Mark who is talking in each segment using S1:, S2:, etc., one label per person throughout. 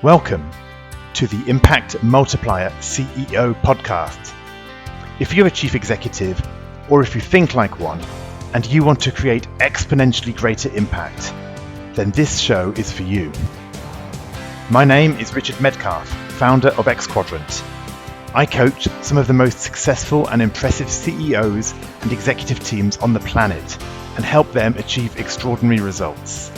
S1: Welcome to the Impact Multiplier CEO podcast. If you're a chief executive, or if you think like one, and you want to create exponentially greater impact, then this show is for you. My name is Richard Medcalf, founder of Xquadrant. I coach some of the most successful and impressive CEOs and executive teams on the planet and help them achieve extraordinary results.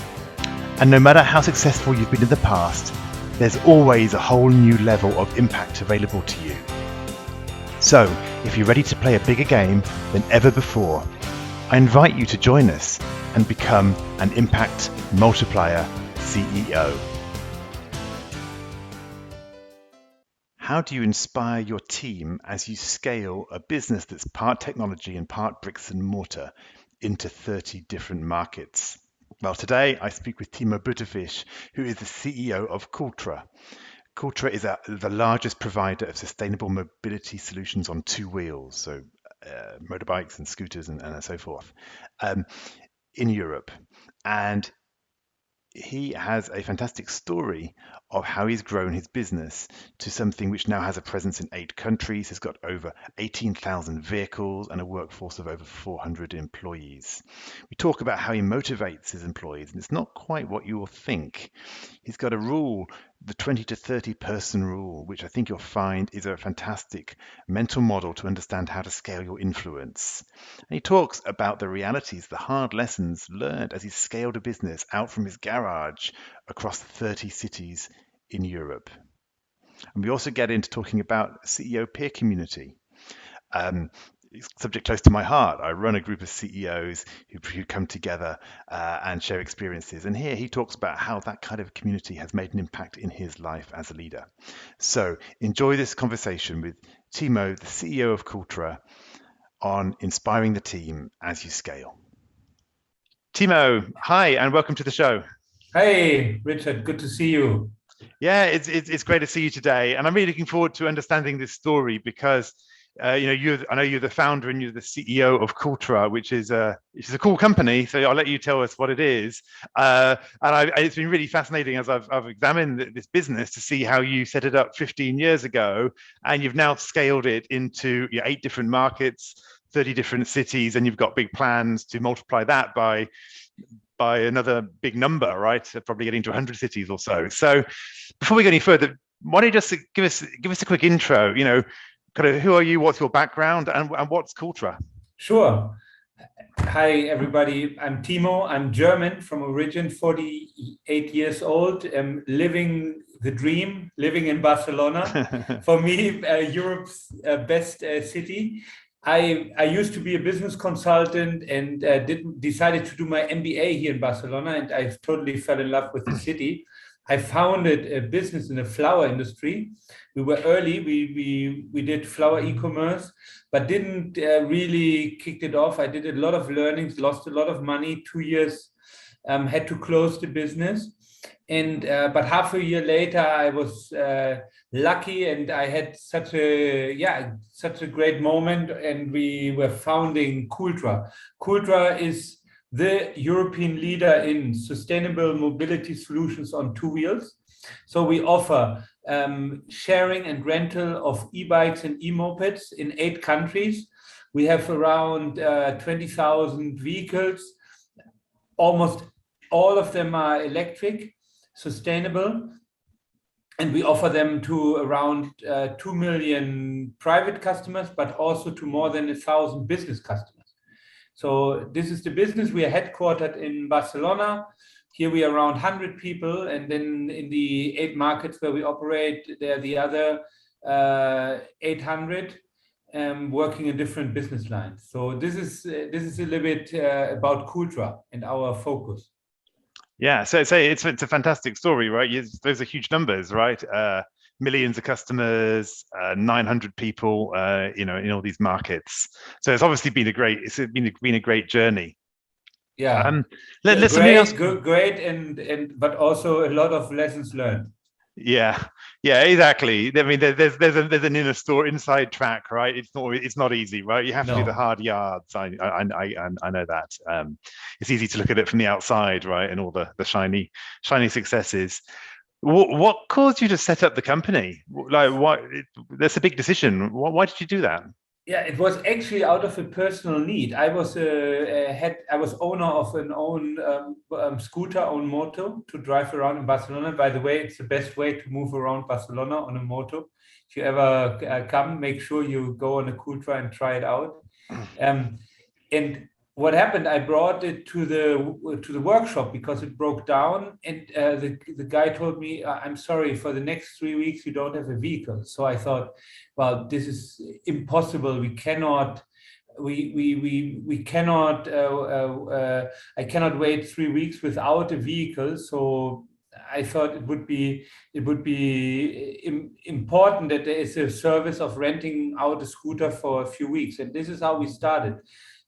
S1: And no matter how successful you've been in the past, there's always a whole new level of impact available to you. So, if you're ready to play a bigger game than ever before, I invite you to join us and become an Impact Multiplier CEO. How do you inspire your team as you scale a business that's part technology and part bricks and mortar into 30 different markets? Well, today I speak with Timo Buetefisch, who is the CEO of Cooltra. Cooltra is the largest provider of sustainable mobility solutions on two wheels, so motorbikes and scooters and so forth, in Europe. And he has a fantastic story of how he's grown his business to something which now has a presence in 8 countries, has got over 18,000 vehicles and a workforce of over 400 employees. We talk about how he motivates his employees, and it's not quite what you will think. He's got a rule, the 20 to 30 person rule, which I think you'll find is a fantastic mental model to understand how to scale your influence. And he talks about the realities, the hard lessons learned as he scaled a business out from his garage across 30 cities in Europe. And we also get into talking about CEO peer community. It's a subject close to my heart. I run a group of CEOs who come together and share experiences. And here he talks about how that kind of community has made an impact in his life as a leader. So enjoy this conversation with Timo, the CEO of Cooltra, on inspiring the team as you scale. Timo, hi, and welcome to the show.
S2: Hey, Richard, good to see you.
S1: Yeah, it's great to see you today. And I'm really looking forward to understanding this story because I know you're the founder and you're the CEO of Cooltra, which is a cool company. So I'll let you tell us what it is. It's been really fascinating as I've examined this business to see how you set it up 15 years ago, and you've now scaled it into 8 different markets, 30 different cities, and you've got big plans to multiply that by another big number, right? So probably getting to 100 cities or so. So before we go any further, why don't you just give us a quick intro? Kind of who are you, what's your background, and what's Cooltra?
S2: Sure. Hi, everybody. I'm Timo. I'm German from origin, 48 years old. I'm living the dream, living in Barcelona. For me, Europe's best city. I used to be a business consultant and decided to do my MBA here in Barcelona, and I totally fell in love with the city. I founded a business in the flower industry. We were early. We did flower e-commerce, but didn't really kick it off. I did a lot of learnings, lost a lot of money. 2 years, had to close the business. And but half a year later, I was lucky, and I had such a great moment, and we were founding Cooltra. Cooltra is the European leader in sustainable mobility solutions on 2 wheels. So we offer sharing and rental of e-bikes and e-mopeds in 8 countries. We have around 20,000 vehicles. Almost all of them are electric, sustainable, and we offer them to around 2 million private customers, but also to more than 1,000 business customers. So this is the business. We are headquartered in Barcelona. Here we are around 100 people, and then in the 8 markets where we operate, there are the other 800 working in different business lines. So this is a little bit about Cooltra and our focus.
S1: Yeah, so it's a fantastic story, right? Those are huge numbers, right? Millions of customers, 900 people, in all these markets. So it's obviously been been a great journey.
S2: Yeah, great, and but also a lot of lessons learned.
S1: Yeah, exactly. I mean, there's an inside track, right? It's not easy, right? You have to do the hard yards. I know that. It's easy to look at it from the outside, right, and all the shiny successes. What caused you to set up the company? Like, what? That's a big decision. Why did you do that?
S2: Yeah, it was actually out of a personal need. I was owner of an own scooter, own moto to drive around in Barcelona. By the way, it's the best way to move around Barcelona on a moto. If you ever come, make sure you go on a Cooltra and try it out. Um, and what happened? I brought it to the workshop because it broke down, and the guy told me, "I'm sorry, for the next 3 weeks you don't have a vehicle." So I thought, well, this is impossible. We cannot. We cannot. I cannot wait 3 weeks without a vehicle. So I thought it would be important that there is a service of renting out a scooter for a few weeks, and this is how we started.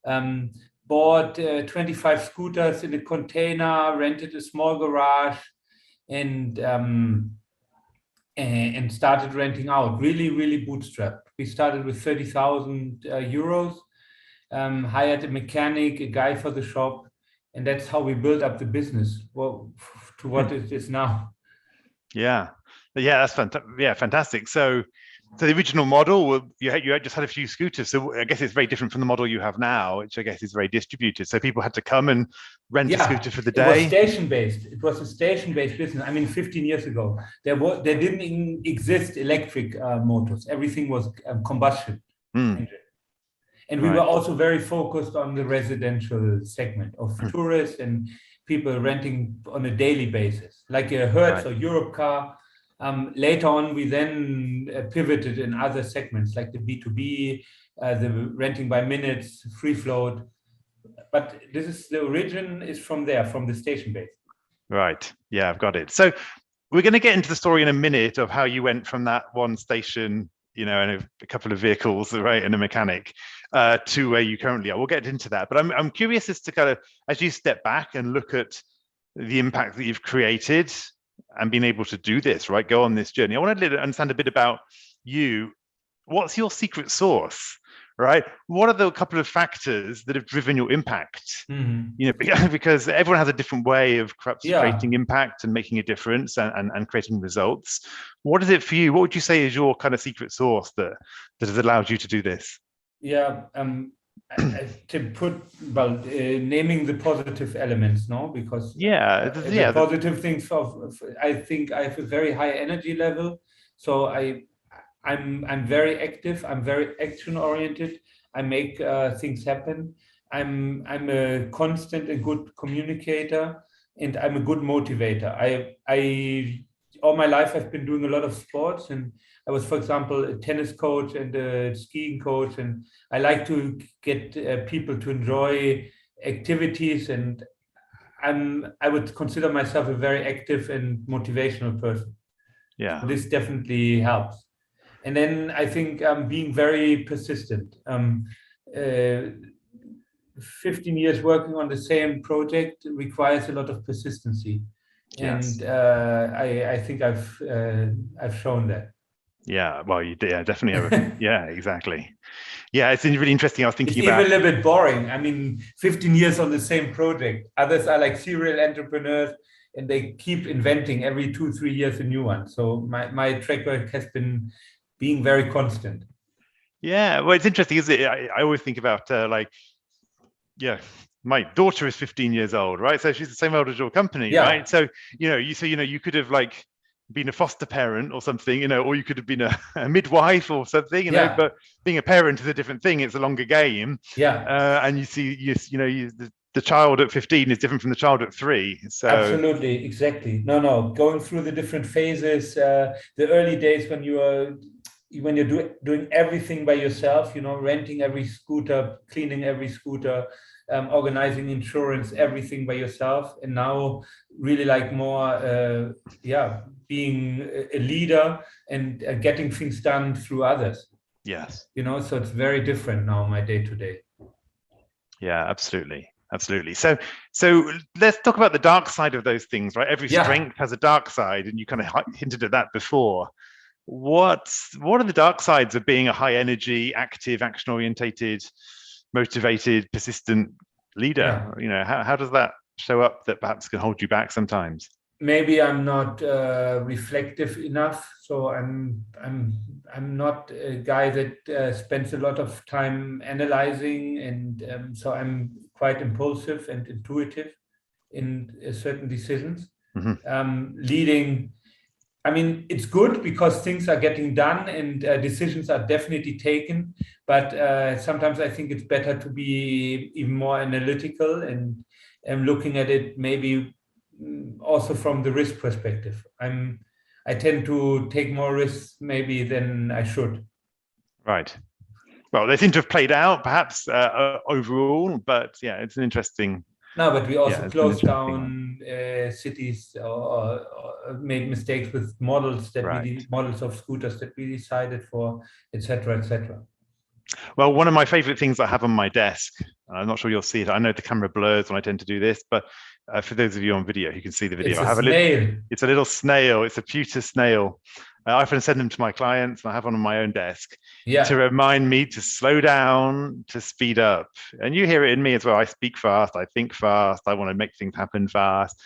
S2: Um, Bought 25 scooters in a container, rented a small garage, and started renting out. Really, really bootstrapped. We started with 30,000 euros, hired a mechanic, a guy for the shop, and that's how we built up the business. Well, to what it is now.
S1: Yeah, that's fantastic. Yeah, fantastic. So the original model, you just had a few scooters. So I guess it's very different from the model you have now, which I guess is very distributed. So people had to come and rent a scooter for the
S2: day. It was
S1: station-based.
S2: It was a station-based business. I mean, 15 years ago, there didn't exist electric motors. Everything was combustion engine. And we were also very focused on the residential segment of tourists and people renting on a daily basis, like a Hertz or Europe car. Later on, we then pivoted in other segments like the B2B, the renting by minutes, free float. But the origin is from there, from the station base.
S1: Right. Yeah, I've got it. So we're going to get into the story in a minute of how you went from that one station, and a couple of vehicles, right, and a mechanic, to where you currently are. We'll get into that. But I'm curious as to kind of, as you step back and look at the impact that you've created and been able to do this, right, go on this journey. I want to understand a bit about you. What's your secret sauce, right? What are the couple of factors that have driven your impact? Because everyone has a different way of creating impact and making a difference and creating results. What is it for you? What would you say is your kind of secret sauce that has allowed you to do this?
S2: To put, naming the positive elements, no, because
S1: the
S2: positive things I think I have a very high energy level, so I'm very active. I'm very action oriented. I make things happen. I'm a constant and good communicator, and I'm a good motivator. I all my life I've been doing a lot of sports, and I was, for example, a tennis coach and a skiing coach, and I like to get people to enjoy activities, and I would consider myself a very active and motivational person.
S1: Yeah,
S2: so this definitely helps. And then I think being very persistent. 15 years working on the same project requires a lot of persistency.
S1: Yes.
S2: And I think I've shown that.
S1: Yeah, well, definitely. Yeah, exactly. Yeah, it's really interesting. I was thinking
S2: about. It's even a little bit boring. I mean, 15 years on the same project. Others are like serial entrepreneurs, and they keep inventing every 2-3 years a new one. So my track record has been being very constant.
S1: Yeah, well, it's interesting, isn't it? I always think about my daughter is 15 years old, right? So she's the same age as your company, right? So you could have like been a foster parent or something, or you could have been a midwife or something, but being a parent is a different thing. It's a longer game. And you see, the child at 15 is different from the child at 3. So
S2: absolutely, exactly. No, going through the different phases, the early days when you're doing everything by yourself, renting every scooter, cleaning every scooter, organizing insurance, everything by yourself. And now really like more, being a leader and getting things done through others.
S1: Yes.
S2: So it's very different now, my day to day.
S1: Yeah, absolutely. Absolutely. So let's talk about the dark side of those things, right? Every strength has a dark side, and you kind of hinted at that before. What are the dark sides of being a high energy, active, action orientated, motivated, persistent leader? How does that show up that perhaps can hold you back sometimes?
S2: maybe I'm not reflective enough. So I'm not a guy that spends a lot of time analyzing, and so I'm quite impulsive and intuitive in certain decisions. Leading, I mean, it's good because things are getting done and decisions are definitely taken. But sometimes I think it's better to be even more analytical and looking at it maybe also from the risk perspective. I tend to take more risks maybe than I should.
S1: Right. Well, they seem to have played out perhaps overall, but yeah, it's an interesting.
S2: No, but we also
S1: it's an
S2: closed
S1: interesting one.
S2: down cities or made mistakes with models that
S1: Right.
S2: models of scooters that we decided for, etc., etc.
S1: Well, one of my favorite things I have on my desk, and I'm not sure you'll see it. I know the camera blurs when I tend to do this, but for those of you on video who can see the
S2: It's
S1: video,
S2: a
S1: I have a little.
S2: snail.
S1: It's a little snail. It's a pewter snail. I often send them to my clients, and I have one on my own desk to
S2: Yeah,
S1: remind me to slow down, to speed up. And you hear it in me as well. I speak fast, I think fast, I want to make things happen fast,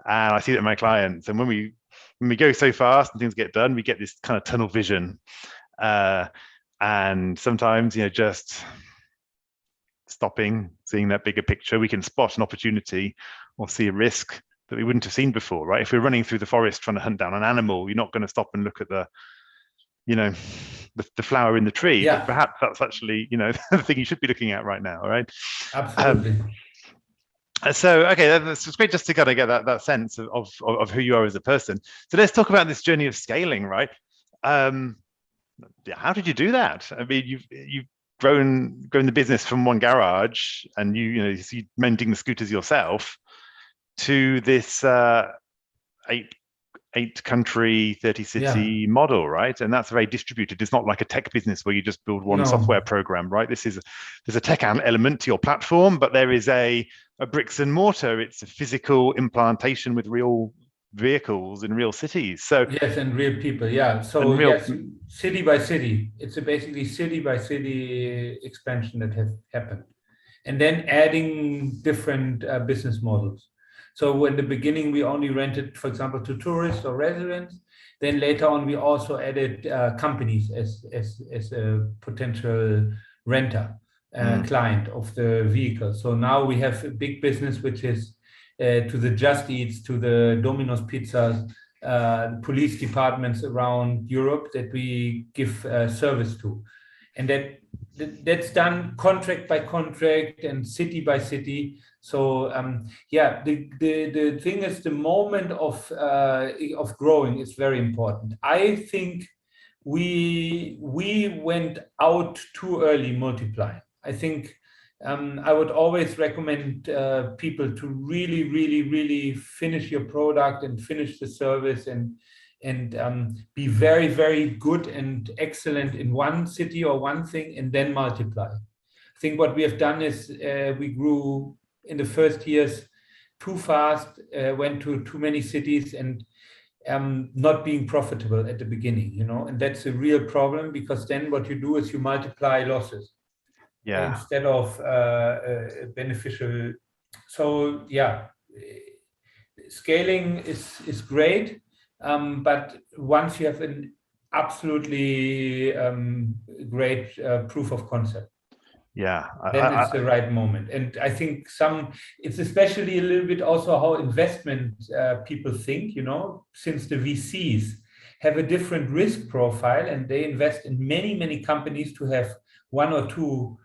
S1: and I see that in my clients. And when we go so fast and things get done, we get this kind of tunnel vision. And sometimes, just stopping, seeing that bigger picture, we can spot an opportunity or see a risk that we wouldn't have seen before, right? If we're running through the forest trying to hunt down an animal, you're not going to stop and look at the flower in the tree,
S2: yeah,
S1: but perhaps that's actually, the thing you should be looking at right now, right?
S2: absolutely.
S1: So, okay, it's great just to kind of get that sense of who you are as a person. So let's talk about this journey of scaling, right? How did you do that? I mean, you've grown the business from one garage, and you're mending the scooters yourself, to this eight country, 30 city model, right? And that's very distributed. It's not like a tech business where you just build one software program, right? There's a tech element to your platform, but there is a bricks and mortar. It's a physical implantation with real vehicles in real cities. So
S2: yes, and real people. Yeah. So yes, city by city. It's basically city by city expansion that has happened, and then adding different business models. So in the beginning, we only rented, for example, to tourists or residents. Then later on, we also added companies as a potential renter client of the vehicle. So now we have a big business, which is to the Just Eats, to the Domino's Pizzas, police departments around Europe that we give service to. And that's done contract by contract and city by city. So the thing is, the moment of growing is very important. I think we went out too early multiplying. I think I would always recommend people to really, really, really finish your product and finish the service and be very, very good and excellent in one city or one thing, and then multiply. I think what we have done is we grew in the first years too fast, went to too many cities, and not being profitable at the beginning, and that's a real problem, because then what you do is you multiply losses instead of beneficial. So yeah, scaling is great. But once you have an absolutely great proof of concept, then it's the right moment. And I think it's especially a little bit also how investment people think, since the VCs have a different risk profile and they invest in many, many companies to have one or two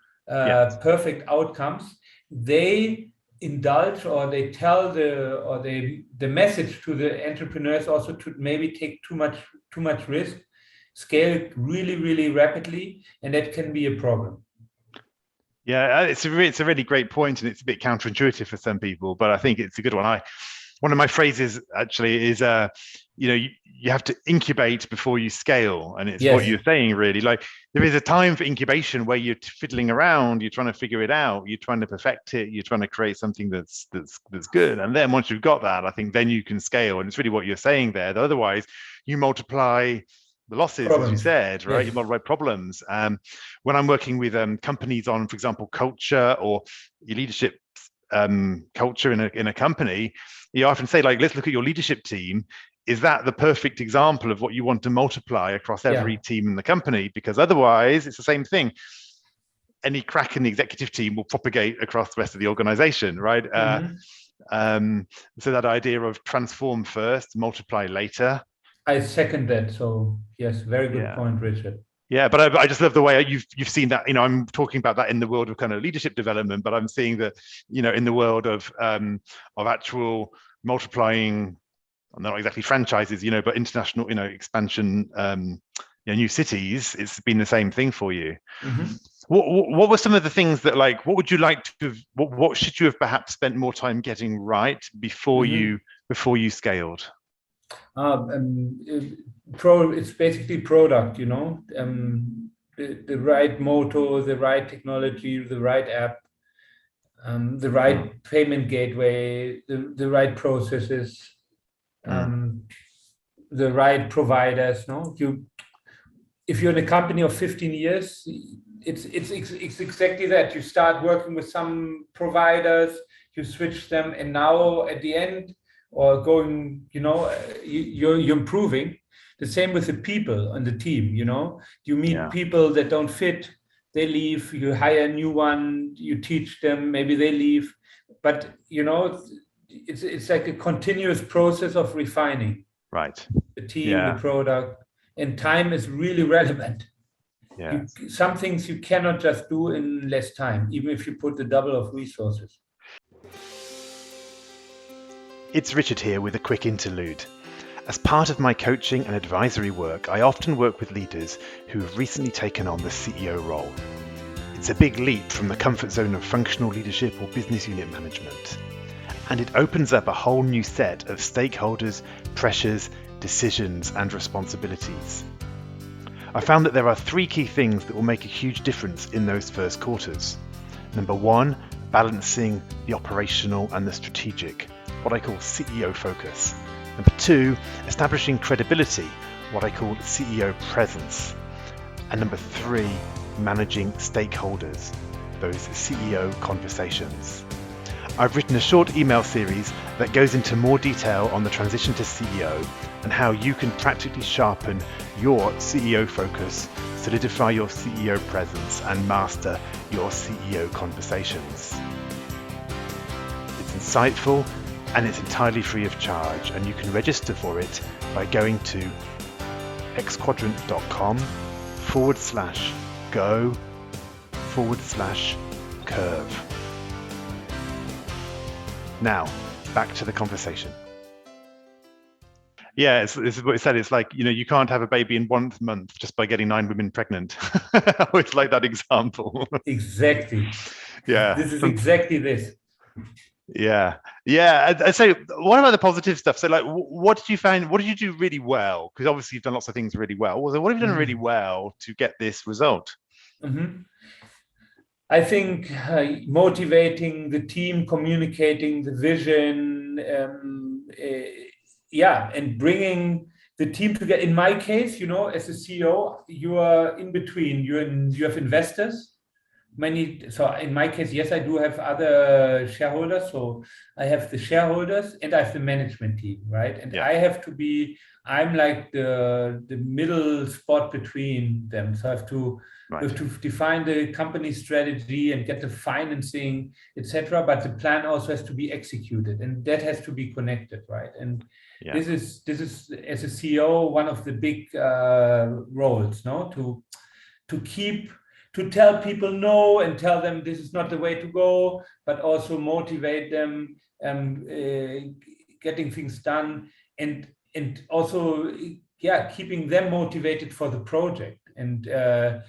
S2: perfect outcomes. They indulge, or they tell the message to the entrepreneurs also to maybe take too much risk, scale really, really rapidly, and that can be a problem.
S1: Yeah, it's a really great point, and it's a bit counterintuitive for some people, but I think it's a good one. One of my phrases actually is, you have to incubate before you scale, and it's what you're saying really. Like, there is a time for incubation where you're fiddling around, you're trying to figure it out, you're trying to perfect it, you're trying to create something that's good, and then once you've got that, I think then you can scale, and it's really what you're saying there. Otherwise, you multiply the losses, problems, as you said, right? You multiply problems. When I'm working with companies on, for example, culture or your leadership culture in a company, you often say, like, let's look at your leadership team. Is that the perfect example of what you want to multiply across every team in the company? Because otherwise, it's the same thing. Any crack in the executive team will propagate across the rest of the organization, right? So that idea of transform first, multiply later.
S2: I second that. So yes, very good point, Richard.
S1: Yeah, but I just love the way you've seen that. I'm talking about that in the world of kind of leadership development, but I'm seeing that in the world of actual multiplying, not exactly franchises, but international expansion, new cities. It's been the same thing for you.
S2: Mm-hmm.
S1: What were some of the things that, like, what would you like to have, what should you have perhaps spent more time getting right before you scaled?
S2: It's basically product, the right motto, the right technology, the right app, the right payment gateway, the right processes, the right providers. If you're in a company of 15 years, it's exactly that. You start working with some providers, you switch them, and now at the end, or going, you're improving. The same with the people on the team. You meet people that don't fit, they leave. You hire a new one, you teach them, maybe they leave, but it's like a continuous process of refining.
S1: Right.
S2: The team, the product, and time is really relevant. Yeah. Some things you cannot just do in less time, even if you put the double of resources.
S1: It's Richard here with a quick interlude. As part of my coaching and advisory work, I often work with leaders who have recently taken on the CEO role. It's a big leap from the comfort zone of functional leadership or business unit management. And it opens up a whole new set of stakeholders, pressures, decisions, and responsibilities. I found that there are 3 key things that will make a huge difference in those first quarters. Number 1, balancing the operational and the strategic, what I call CEO focus. Number 2, establishing credibility, what I call CEO presence. And number 3, managing stakeholders, those CEO conversations. I've written a short email series that goes into more detail on the transition to CEO and how you can practically sharpen your CEO focus, solidify your CEO presence, and master your CEO conversations. It's insightful and it's entirely free of charge, and you can register for it by going to xquadrant.com/go/curve. Now, back to the conversation. Yeah, it's what it said. It's like, you can't have a baby in 1 month just by getting 9 women pregnant. I always like that example.
S2: Exactly.
S1: Yeah.
S2: This is exactly this.
S1: Yeah. I'd say, what about the positive stuff? So, like, what did you find? What did you do really well? Because obviously you've done lots of things really well. So what have you done really well to get this result?
S2: I think motivating the team, communicating the vision, and bringing the team together. In my case, as a CEO, you are in between. You have investors. So in my case, yes, I do have other shareholders. So I have the shareholders and I have the management team, right? And I have to be, I'm like the middle spot between them. So I have to define the company strategy and get the financing, etc. But the plan also has to be executed, and that has to be connected, right? And this is as a CEO one of the big roles, to tell people no and tell them this is not the way to go, but also motivate them, getting things done, and also keeping them motivated for the project. And that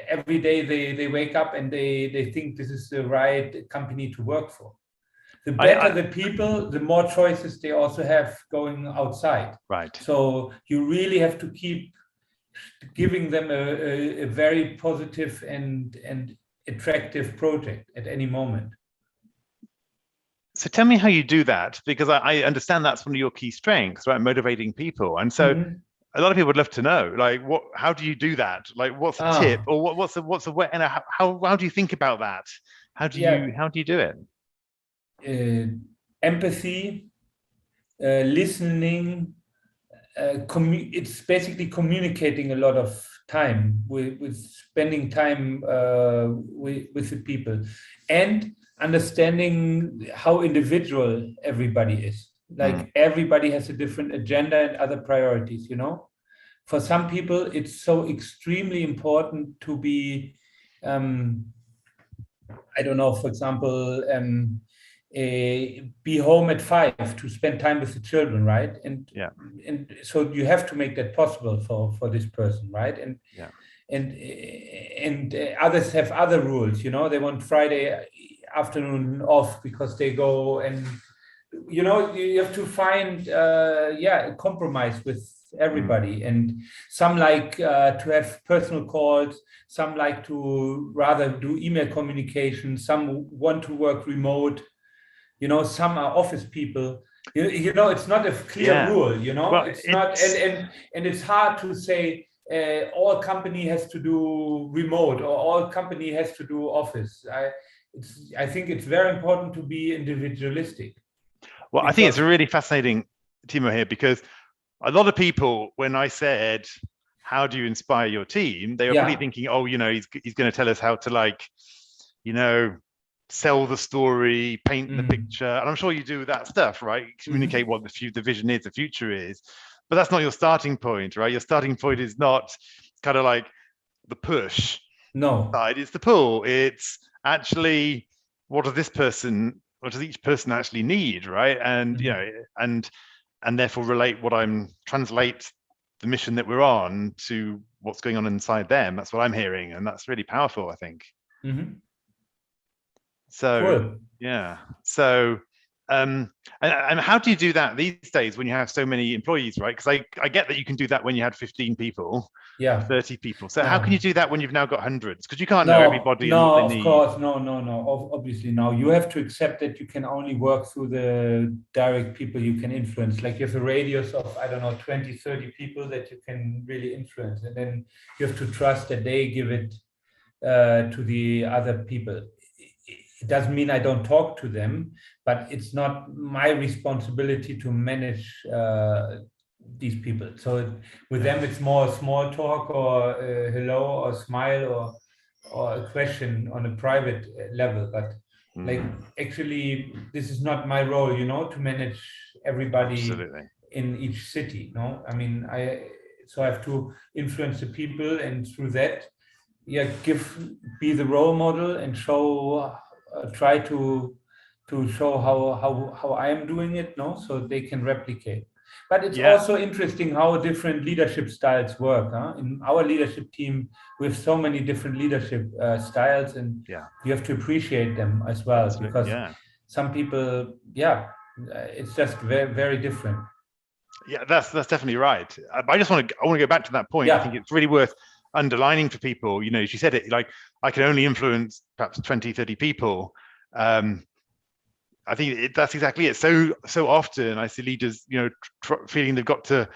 S2: every day they wake up and they think this is the right company to work for. The better the people, the more choices they also have going outside.
S1: Right.
S2: So you really have to keep giving them a very positive and attractive project at any moment.
S1: So tell me how you do that, because I understand that's one of your key strengths, right? Motivating people. And so a lot of people would love to know, like, how do you do that? Like, what's the tip, or what's the way, and how do you think about that? How do you do it?
S2: empathy, listening. It's basically communicating a lot of time with spending time with the people, and understanding how individual everybody is. Like everybody has a different agenda and other priorities, you know. For some people, it's so extremely important to be, I don't know, for example, be home at 5 to spend time with the children, right? And so you have to make that possible for this person, right? And others have other rules, you know. They want Friday afternoon off because they go, and you know, you have to find a compromise with everybody. And some like to have personal calls, some like to rather do email communication, some want to work remote, you know, some are office people. You know, it's not a clear rule, you know. Well, it's not, and it's hard to say all company has to do remote or all company has to do office. I think it's very important to be individualistic.
S1: Well, I think it's really fascinating, Timo, here, because a lot of people, when I said, how do you inspire your team? They were probably thinking, oh, you know, he's going to tell us how to, like, you know, sell the story, paint the picture. And I'm sure you do that stuff, right? Communicate what the vision is, the future is. But that's not your starting point, right? Your starting point is not kind of like the push.
S2: No.
S1: Side, it's the pull. It's actually, what does each person actually need, right? And you know, and therefore translate the mission that we're on to what's going on inside them. That's what I'm hearing, and that's really powerful, I think. So cool. Yeah. So and how do you do that these days when you have so many employees, right? Because I get that you can do that when you had 15 people, 30 people. So how can you do that when you've now got hundreds? Because you can't know everybody and what they need.
S2: Of course, no. Obviously, no. You have to accept that you can only work through the direct people you can influence. Like you have a radius of, I don't know, 20, 30 people that you can really influence. And then you have to trust that they give it to the other people. It doesn't mean I don't talk to them, but it's not my responsibility to manage these people. So with them, it's more small talk or hello or smile or a question on a private level. But like, actually, this is not my role, you know, to manage everybody in each city. No, I mean, I have to influence the people, and through that, be the role model and show. Try to show how I am doing it, no, so they can replicate. But it's also interesting how different leadership styles work. In our leadership team, we have so many different leadership styles, and you have to appreciate them as well. Because some people, it's just very, very different.
S1: Yeah, that's definitely right. I want to go back to that point. I think it's really worth underlining for people. You know, she said it, like, I can only influence perhaps 20, 30 people. I think that's exactly it. So often I see leaders, you know, feeling they've got to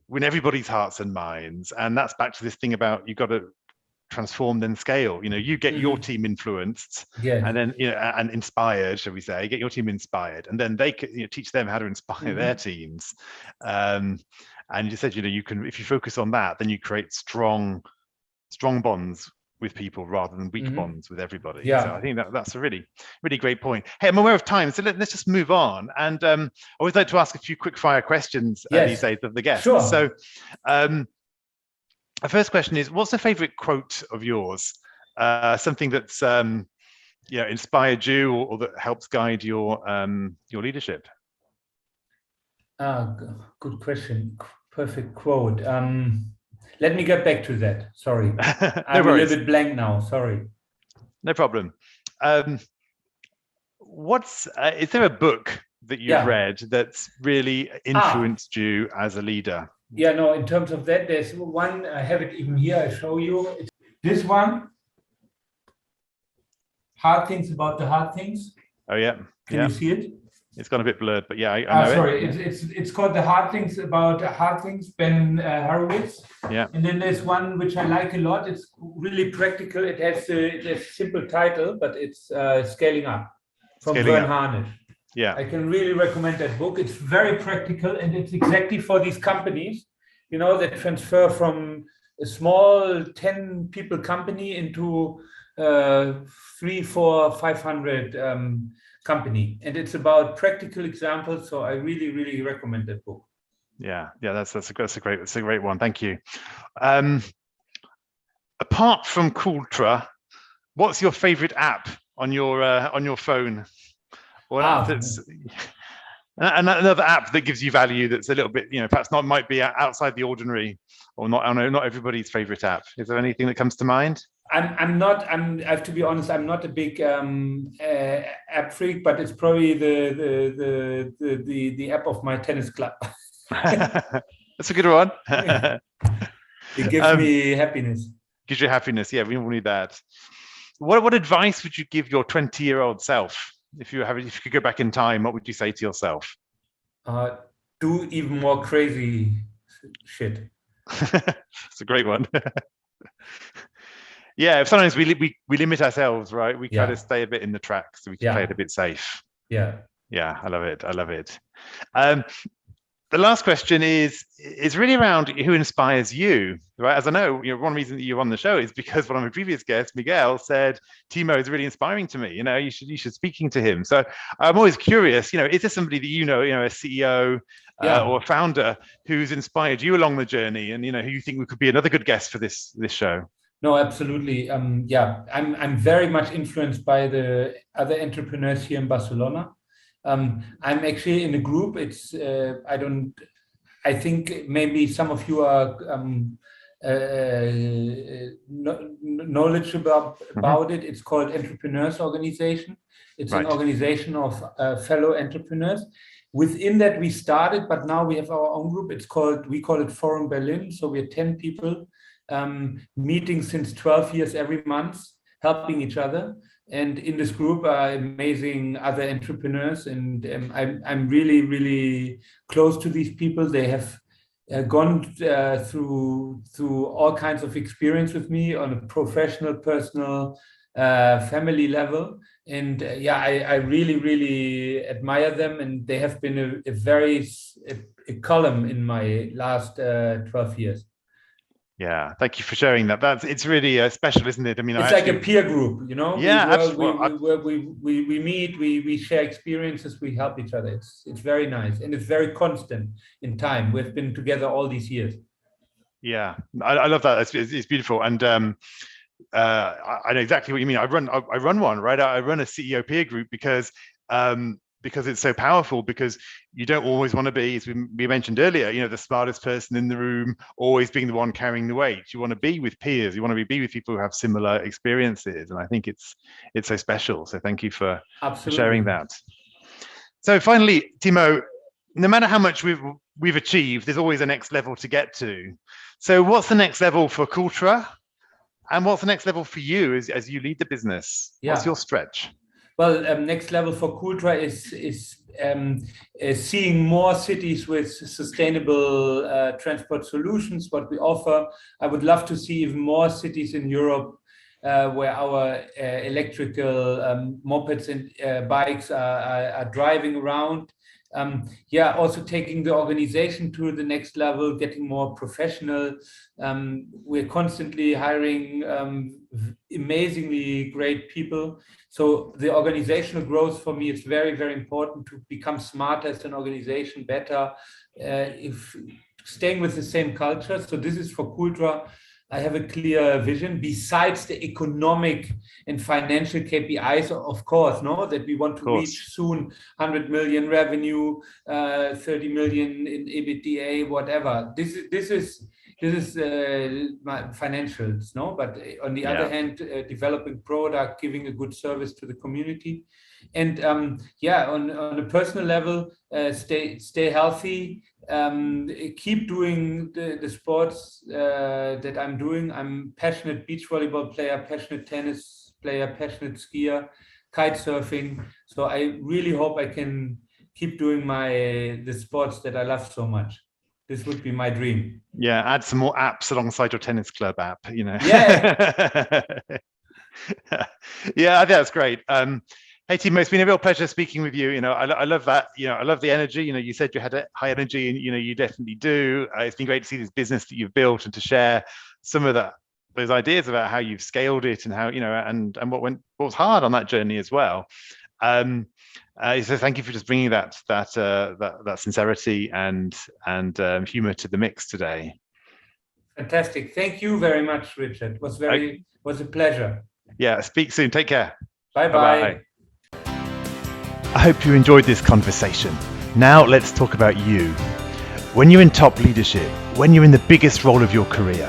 S1: win everybody's hearts and minds. And that's back to this thing about, you've got to transform, then scale. You know, you get your team influenced, and then, you know, and inspired, shall we say, get your team inspired, and then they can, you know, teach them how to inspire their teams. And you said, you know, you can, if you focus on that, then you create strong bonds with people rather than weak bonds with everybody. So I think that's a really, really great point. Hey, I'm aware of time, so let's just move on. And I always like to ask a few quick fire questions these days of the guests.
S2: Sure.
S1: So our first question is, what's a favorite quote of yours? Something that's you know, inspired you or that helps guide your leadership?
S2: Good question. Perfect quote. Let me get back to that. Sorry. I'm a little bit blank now. Sorry.
S1: No problem. Is there a book that you've read that's really influenced you as a leader?
S2: Yeah, no, in terms of that, there's one, I have it even here, I show you. It's this one. Hard Things About the Hard Things.
S1: Oh, yeah.
S2: Can you see it?
S1: It's gone a bit blurred, but yeah, I know
S2: sorry, it's called The Hard Things About Hard Things, Ben Horowitz.
S1: Yeah.
S2: And then there's one which I like a lot. It's really practical. It has a simple title, but it's Scaling Up from Vern Harnish.
S1: Yeah.
S2: I can really recommend that book. It's very practical, and it's exactly for these companies, that transfer from a small 10 people company into 3, 4, 500 company. And it's about practical examples. So I really, really recommend that book.
S1: Yeah, that's a great one. Thank you. Apart from Cooltra, what's your favorite app on your phone? Or that's another app that gives you value that's a little bit, perhaps might be outside the ordinary, or not. I don't know, not everybody's favorite app. Is there anything that comes to mind?
S2: I have to be honest, I'm not a big app freak, but it's probably the app of my tennis club.
S1: That's a good one.
S2: It gives me happiness.
S1: Gives you happiness. Yeah, we all need that. What advice would you give your 20-year-old self? If you could go back in time, what would you say to yourself?
S2: Do even more crazy shit.
S1: It's a great one. Yeah, sometimes we limit ourselves, right? We kind of stay a bit in the track so we can play it a bit safe.
S2: Yeah.
S1: I love it. The last question is really around who inspires you, right? As I know, one reason that you're on the show is because one of my previous guests, Miguel, said Timo is really inspiring to me. You should speaking to him. So I'm always curious. Is there somebody that a CEO or a founder who's inspired you along the journey, and who you think could be another good guest for this show?
S2: No, absolutely. I'm very much influenced by the other entrepreneurs here in Barcelona. I'm actually in a group. It's I think maybe some of you are knowledgeable about it. It's called Entrepreneurs Organization. It's an organization of fellow entrepreneurs. Within that we started, but now we have our own group. We call it Forum Berlin. So we're 10 people meeting since 12 years every month, helping each other. And in this group are amazing other entrepreneurs, and I'm really, really close to these people. They have gone through all kinds of experience with me on a professional, personal, family level. And I really, really admire them. And they have been a column in my last 12 years.
S1: Yeah, thank you for sharing that. It's really special, isn't it? I mean,
S2: it's like a peer group,
S1: Yeah,
S2: we meet, we share experiences, we help each other. It's very nice, and it's very constant in time. We've been together all these years. Yeah,
S1: I love that. It's beautiful, and I know exactly what you mean. I run one, right? I run a CEO peer group because it's so powerful, because you don't always want to be, as we mentioned earlier, the smartest person in the room, always being the one carrying the weight. You want to be with peers. You want to be with people who have similar experiences. And I think it's so special. So thank you for sharing that. So finally, Timo, no matter how much we've achieved, there's always a next level to get to. So what's the next level for Cooltra? And what's the next level for you as you lead the business? What's your stretch?
S2: Well, next level for Cooltra is seeing more cities with sustainable transport solutions, what we offer. I would love to see even more cities in Europe where our electrical mopeds and bikes are driving around. Also taking the organization to the next level, getting more professional. We're constantly hiring amazingly great people. So the organizational growth for me is very, very important to become smarter as an organization, better, if staying with the same culture. So this is for Cooltra. I have a clear vision besides the economic and financial KPIs, of course, that we want to reach soon 100 million revenue, 30 million in EBITDA, whatever. This is my financials, But on the other hand, developing product, giving a good service to the community, and on a personal level, stay healthy. Keep doing the sports that I'm doing. I'm passionate beach volleyball player, passionate tennis player, passionate skier, kite surfing. So I really hope I can keep doing the sports that I love so much. This would be my dream.
S1: Yeah, add some more apps alongside your tennis club app,
S2: Yeah.
S1: Yeah, I think that's great. Hey, Timo, it's been a real pleasure speaking with you. I love that. I love the energy. You said you had a high energy, and you definitely do. It's been great to see this business that you've built and to share some of those ideas about how you've scaled it and how and what was hard on that journey as well. So thank you for just bringing that sincerity and humor to the mix today.
S2: Fantastic. Thank you very much, Richard. It was a pleasure.
S1: Yeah. Speak soon. Take care.
S2: Bye-bye.
S1: I hope you enjoyed this conversation. Now let's talk about you. When you're in top leadership, when you're in the biggest role of your career,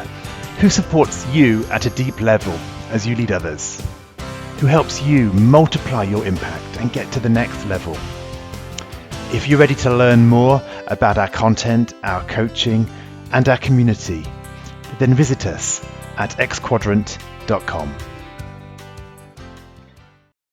S1: who supports you at a deep level as you lead others? Who helps you multiply your impact and get to the next level? If you're ready to learn more about our content, our coaching, and our community, then visit us at xquadrant.com.